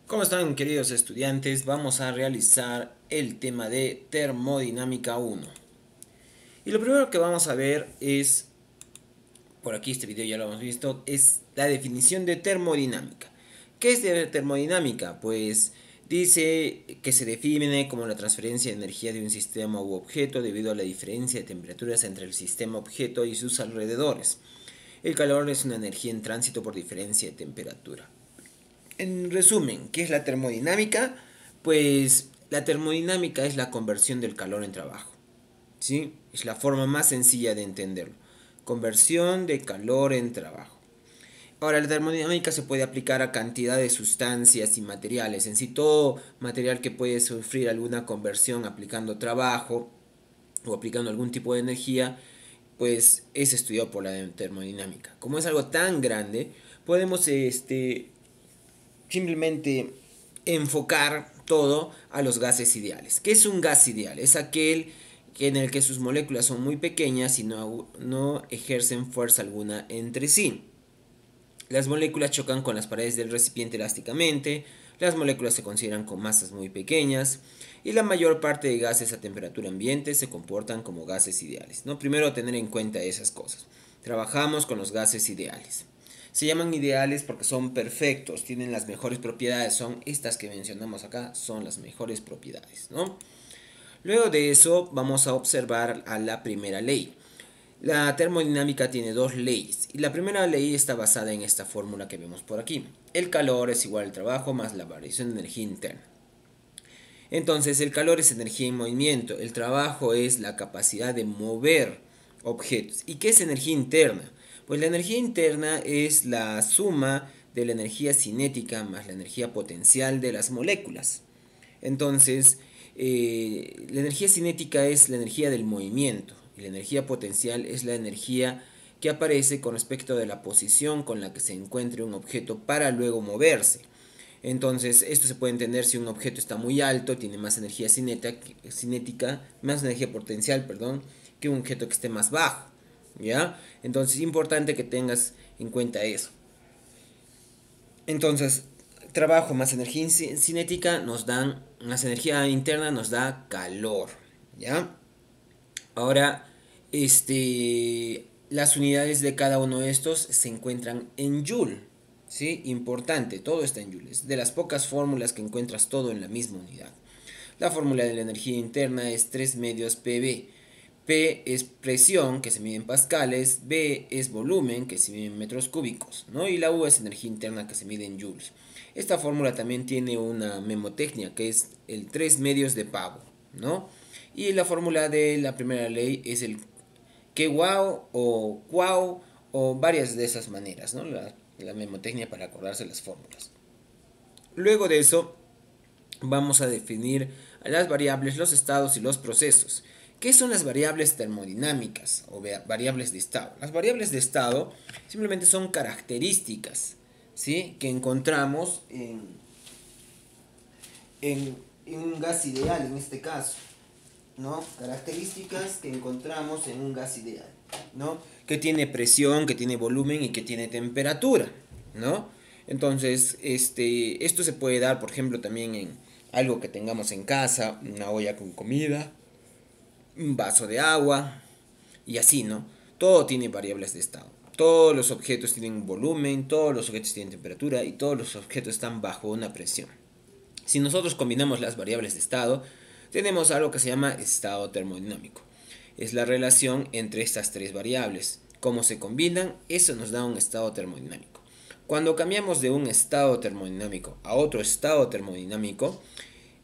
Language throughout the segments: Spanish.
¿Cómo están, queridos estudiantes? Vamos a realizar el tema de termodinámica 1. Y lo primero que vamos a ver es, por aquí este video ya lo hemos visto, es la definición de termodinámica. ¿Qué es de termodinámica? Pues dice que se define como la transferencia de energía de un sistema u objeto debido a la diferencia de temperaturas entre el sistema objeto y sus alrededores. El calor es una energía en tránsito por diferencia de temperatura. En resumen, ¿qué es la termodinámica? Pues la termodinámica es la conversión del calor en trabajo. ¿Sí? Es la forma más sencilla de entenderlo. Conversión de calor en trabajo. Ahora, la termodinámica se puede aplicar a cantidad de sustancias y materiales. En sí, todo material que puede sufrir alguna conversión aplicando trabajo o aplicando algún tipo de energía, pues es estudiado por la termodinámica. Como es algo tan grande, podemos simplemente enfocar todo a los gases ideales. ¿Qué es un gas ideal? Es aquel en el que sus moléculas son muy pequeñas y no ejercen fuerza alguna entre sí. Las moléculas chocan con las paredes del recipiente elásticamente, las moléculas se consideran con masas muy pequeñas y la mayor parte de gases a temperatura ambiente se comportan como gases ideales, ¿no? Primero tener en cuenta esas cosas. Trabajamos con los gases ideales. Se llaman ideales porque son perfectos, tienen las mejores propiedades, son estas que mencionamos acá, son las mejores propiedades, ¿no? Luego de eso vamos a observar a la primera ley. La termodinámica tiene dos leyes y la primera ley está basada en esta fórmula que vemos por aquí. El calor es igual al trabajo más la variación de energía interna. Entonces el calor es energía en movimiento, el trabajo es la capacidad de mover objetos. ¿Y qué es energía interna? Pues la energía interna es la suma de la energía cinética más la energía potencial de las moléculas. Entonces, la energía cinética es la energía del movimiento y la energía potencial es la energía que aparece con respecto de la posición con la que se encuentre un objeto para luego moverse. Entonces, esto se puede entender si un objeto está muy alto, tiene más energía cinética, más energía potencial, perdón, que un objeto que esté más bajo. ¿Ya? Entonces, es importante que tengas en cuenta eso. Entonces, trabajo más energía cinética nos dan, más energía interna nos da calor, ¿ya? Ahora, las unidades de cada uno de estos se encuentran en Joule, ¿sí? Importante, todo está en Joule. Es de las pocas fórmulas que encuentras todo en la misma unidad. La fórmula de la energía interna es 3 medios PV. P es presión, que se mide en pascales, B es volumen, que se mide en metros cúbicos, ¿no? Y la U es energía interna, que se mide en joules. Esta fórmula también tiene una memotecnia, que es el 3 medios de pavo, ¿no? Y la fórmula de la primera ley es el que wow o cuau o varias de esas maneras, ¿no? La memotecnia para acordarse las fórmulas. Luego de eso, vamos a definir las variables, los estados y los procesos. ¿Qué son las variables termodinámicas o variables de estado? Las variables de estado simplemente son características, ¿sí?, que encontramos en un gas ideal, en este caso, ¿no? Características que encontramos en un gas ideal, ¿no? Que tiene presión, que tiene volumen y que tiene temperatura, ¿no? Entonces, esto se puede dar, por ejemplo, también en algo que tengamos en casa, una olla con comida, un vaso de agua y así, ¿no? Todo tiene variables de estado. Todos los objetos tienen volumen, todos los objetos tienen temperatura y todos los objetos están bajo una presión. Si nosotros combinamos las variables de estado, tenemos algo que se llama estado termodinámico. Es la relación entre estas tres variables. Cómo se combinan, eso nos da un estado termodinámico. Cuando cambiamos de un estado termodinámico a otro estado termodinámico,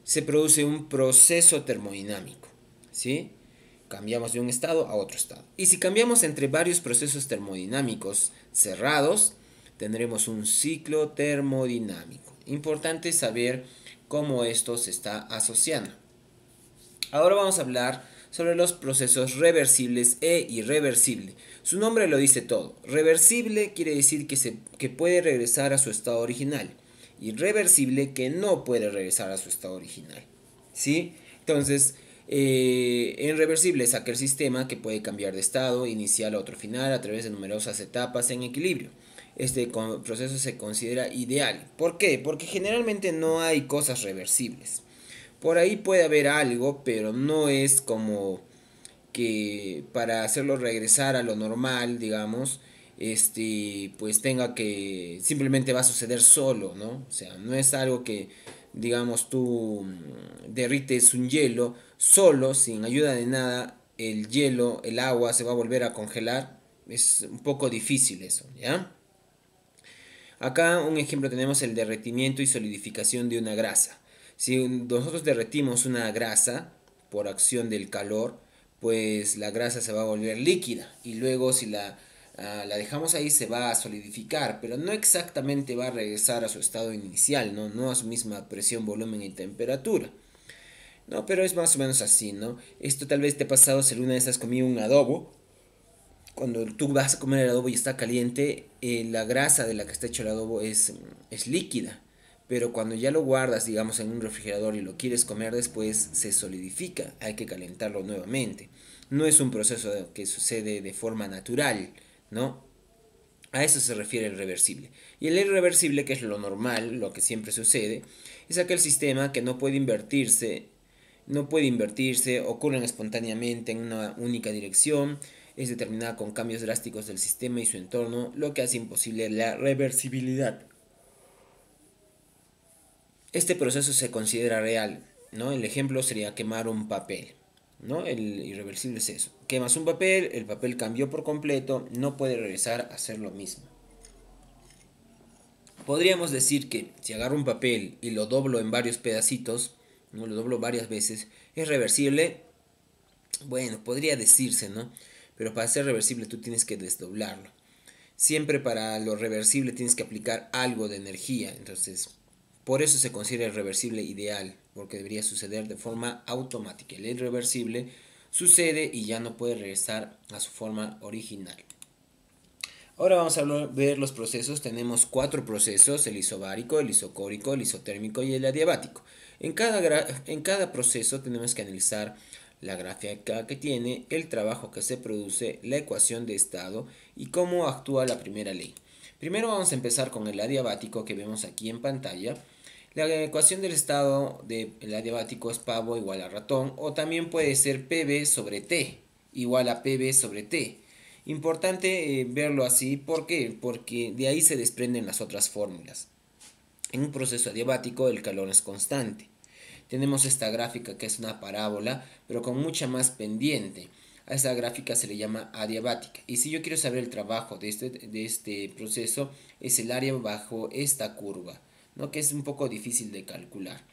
se produce un proceso termodinámico, ¿sí? Cambiamos de un estado a otro estado. Y si cambiamos entre varios procesos termodinámicos cerrados, tendremos un ciclo termodinámico. Importante saber cómo esto se está asociando. Ahora vamos a hablar sobre los procesos reversibles e irreversibles. Su nombre lo dice todo. Reversible quiere decir que puede regresar a su estado original. Irreversible que no puede regresar a su estado original. ¿Sí? Entonces, en reversible es aquel sistema que puede cambiar de estado inicial a otro final a través de numerosas etapas en equilibrio. proceso se considera ideal. ¿Por qué? Porque generalmente no hay cosas reversibles. Por ahí puede haber algo, pero no es como que para hacerlo regresar a lo normal, digamos, pues tenga que, simplemente va a suceder solo, ¿no? O sea, no es algo que, digamos, tú derrites un hielo solo, sin ayuda de nada, el hielo, el agua se va a volver a congelar. Es un poco difícil eso, ¿ya? Acá un ejemplo tenemos el derretimiento y solidificación de una grasa. Si nosotros derretimos una grasa por acción del calor, pues la grasa se va a volver líquida y luego si la dejamos ahí se va a solidificar, pero no exactamente va a regresar a su estado inicial, ¿no? No a su misma presión, volumen y temperatura. No, pero es más o menos así, ¿no? Esto tal vez te ha pasado si alguna vez has comido un adobo. Cuando tú vas a comer el adobo y está caliente, la grasa de la que está hecho el adobo es líquida. Pero cuando ya lo guardas, digamos, en un refrigerador y lo quieres comer después, se solidifica. Hay que calentarlo nuevamente. No es un proceso que sucede de forma natural, ¿no? A eso se refiere el reversible. Y el irreversible, que es lo normal, lo que siempre sucede, es aquel sistema que no puede invertirse, ocurren espontáneamente en una única dirección, es determinada con cambios drásticos del sistema y su entorno, lo que hace imposible la reversibilidad. Este proceso se considera real, ¿no? El ejemplo sería quemar un papel, ¿no? El irreversible es eso. Quemas un papel, el papel cambió por completo, no puede regresar a ser lo mismo. Podríamos decir que si agarro un papel y lo doblo en varios pedacitos, ¿no? Lo doblo varias veces, ¿es reversible? Bueno, podría decirse, ¿no? Pero para ser reversible tú tienes que desdoblarlo. Siempre para lo reversible tienes que aplicar algo de energía. Entonces, por eso se considera el reversible ideal, porque debería suceder de forma automática. El irreversible sucede y ya no puede regresar a su forma original. Ahora vamos a ver los procesos. Tenemos 4 procesos: el isobárico, el isocórico, el isotérmico y el adiabático. En cada proceso tenemos que analizar la gráfica que tiene, el trabajo que se produce, la ecuación de estado y cómo actúa la primera ley. Primero vamos a empezar con el adiabático que vemos aquí en pantalla. La ecuación del estado del adiabático es pavo igual a ratón, o también puede ser PB sobre T igual a PB sobre T. Importante verlo así, ¿por qué? Porque de ahí se desprenden las otras fórmulas. En un proceso adiabático el calor es constante. Tenemos esta gráfica que es una parábola, pero con mucha más pendiente. A esa gráfica se le llama adiabática. Y si yo quiero saber el trabajo de este proceso, es el área bajo esta curva, ¿no? Que es un poco difícil de calcular.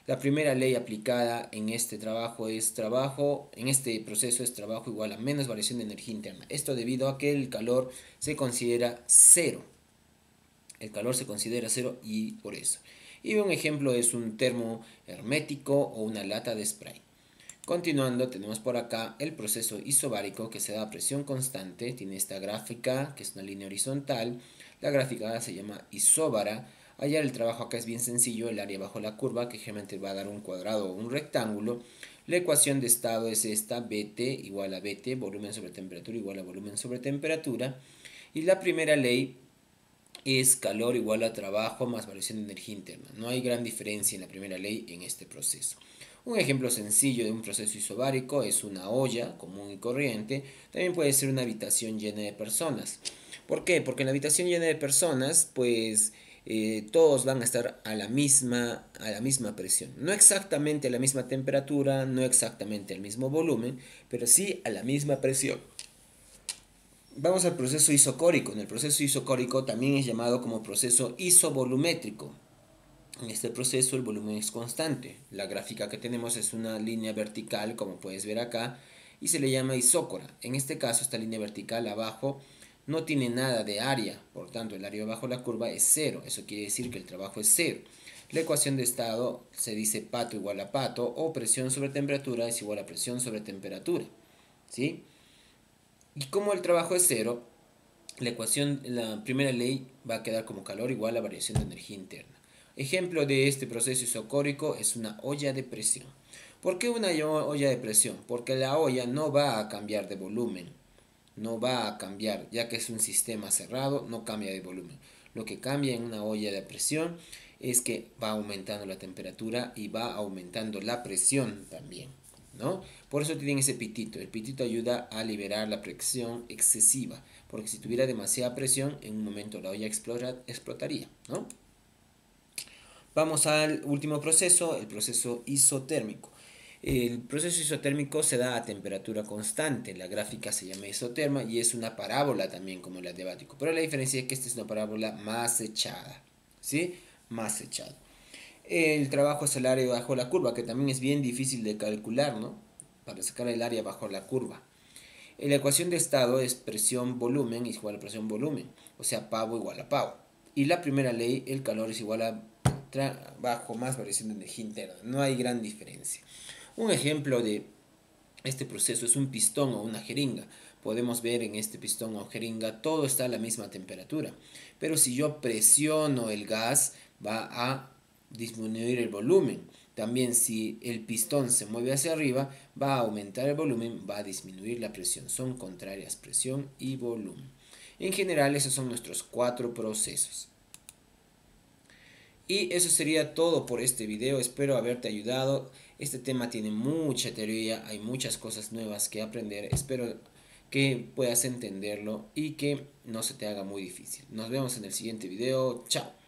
La primera ley aplicada en este proceso es trabajo igual a menos variación de energía interna. Esto debido a que el calor se considera cero. El calor se considera cero y por eso. Y un ejemplo es un termo hermético o una lata de spray. Continuando, tenemos por acá el proceso isobárico que se da a presión constante. Tiene esta gráfica que es una línea horizontal. La gráfica se llama isóbara. Allá el trabajo acá es bien sencillo, el área bajo la curva que generalmente va a dar un cuadrado o un rectángulo. La ecuación de estado es esta: Bt igual a Bt, volumen sobre temperatura igual a volumen sobre temperatura. Y la primera ley es calor igual a trabajo más variación de energía interna. No hay gran diferencia en la primera ley en este proceso. Un ejemplo sencillo de un proceso isobárico es una olla común y corriente. También puede ser una habitación llena de personas. ¿Por qué? Porque en la habitación llena de personas, pues todos van a estar a la misma presión. No exactamente a la misma temperatura, no exactamente al mismo volumen, pero sí a la misma presión. Vamos al proceso isocórico. En el proceso isocórico también es llamado como proceso isovolumétrico. En este proceso el volumen es constante. La gráfica que tenemos es una línea vertical, como puedes ver acá, y se le llama isócora. En este caso, esta línea vertical abajo no tiene nada de área, por tanto el área bajo la curva es cero. Eso quiere decir que el trabajo es cero. La ecuación de estado se dice pato igual a pato, o presión sobre temperatura es igual a presión sobre temperatura, ¿sí? Y como el trabajo es cero, la primera ley va a quedar como calor igual a variación de energía interna. Ejemplo de este proceso isocórico es una olla de presión. ¿Por qué una olla de presión? Porque la olla no va a cambiar de volumen. no va a cambiar, ya que es un sistema cerrado, no cambia de volumen. Lo que cambia en una olla de presión es que va aumentando la temperatura y va aumentando la presión también, ¿no? Por eso tienen ese pitito. El pitito ayuda a liberar la presión excesiva, porque si tuviera demasiada presión, en un momento la olla explotaría, ¿no? Vamos al último proceso, el proceso isotérmico. El proceso isotérmico se da a temperatura constante. La gráfica se llama isoterma y es una parábola también como el adiabático. Pero la diferencia es que esta es una parábola más echada. ¿Sí? Más echada. El trabajo es el área bajo la curva, que también es bien difícil de calcular, ¿no? Para sacar el área bajo la curva. La ecuación de estado es presión-volumen igual a presión-volumen. O sea, pavo igual a pavo. Y la primera ley, el calor es igual a trabajo más variación de energía interna. No hay gran diferencia. Un ejemplo de este proceso es un pistón o una jeringa. Podemos ver en este pistón o jeringa todo está a la misma temperatura. Pero si yo presiono el gas va a disminuir el volumen. También si el pistón se mueve hacia arriba va a aumentar el volumen, va a disminuir la presión. Son contrarias presión y volumen. En general esos son nuestros 4 procesos. Y eso sería todo por este video, espero haberte ayudado. Este tema tiene mucha teoría, hay muchas cosas nuevas que aprender, espero que puedas entenderlo y que no se te haga muy difícil. Nos vemos en el siguiente video, chao.